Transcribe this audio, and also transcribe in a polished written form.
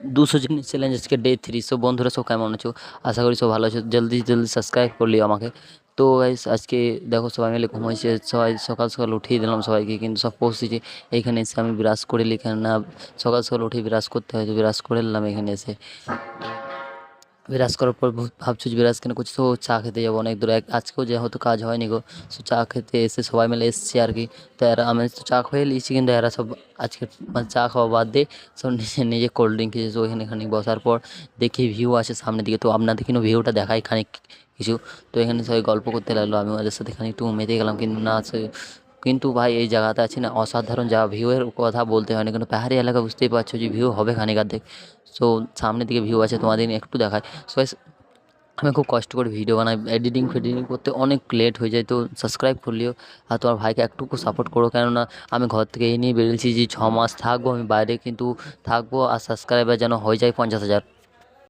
200 জিনিস চ্যালেঞ্জ আজকে day 3। So বন্ধুরা সব কেমন আছো? আশা করি সব ভালো আছো। জলদি জলদি সাবস্ক্রাইব করলিও আমাকে। তো গাইস আজকে দেখো সবাই মিলে ঘুমাইছে, সবাই সকাল সকাল উঠিয়ে দিলাম সবাইকে, কিন্তু সব পৌঁছেছে এইখানে এসে আমি বিরাজ করে লিখান না, সকাল সকাল উঠে বিরাজ করতে হয়, তো বিরাজ করে নিলাম এখানে এসে। বিরাজ করার পর ভাবছি যে বিরাজ কেন করছি, তো চা খেতে যাবো অনেক দূর। আজকেও যেহেতু কাজ হয়নি গো, সো চা খেতে এসে সবাই মিলে এসছি আর কি। তো এরা আমি তো চা খেয়ে নিয়েছি, কিন্তু এরা সব আজকে মানে চা খাওয়া বাদ দিয়ে সব নিজে নিজে কোল্ড ড্রিঙ্ক খেয়েছে। তো ওইখানে খানিক বসার পর দেখি ভিউ আছে সামনের দিকে, তো আপনাদের কিন্তু ভিউটা দেখাই খানিক কিছু। তো এখানে সবাই গল্প করতে লাগলো, আমি ওদের সাথে খানিক একটু মেতে গেলাম, কিন্তু না কিন্তু ভাই এই জায়গাতে আছি না, অসাধারণ যা ভিউয়ের কথা বলতে হয় না, কিন্তু পাহাড়ি এলাকা বুঝতেই পারছো যে ভিউ হবে খানিক অর্ধেক। সো সামনের দিকে ভিউ আছে, তোমাদের একটু দেখায়। সো আমি খুব কষ্ট করে ভিডিও বানাই, এডিটিং ফেডিটিং করতে অনেক লেট হয়ে যায়। তো সাবস্ক্রাইব করলিও, আর তোমার ভাইকে একটুকু সাপোর্ট করো, কেননা আমি ঘর থেকে এই নিয়ে বেরিয়েছি যে 6 মাস থাকবো আমি বাইরে, কিন্তু থাকবো আর সাবস্ক্রাইবার যেন হয়ে যায় 50,000।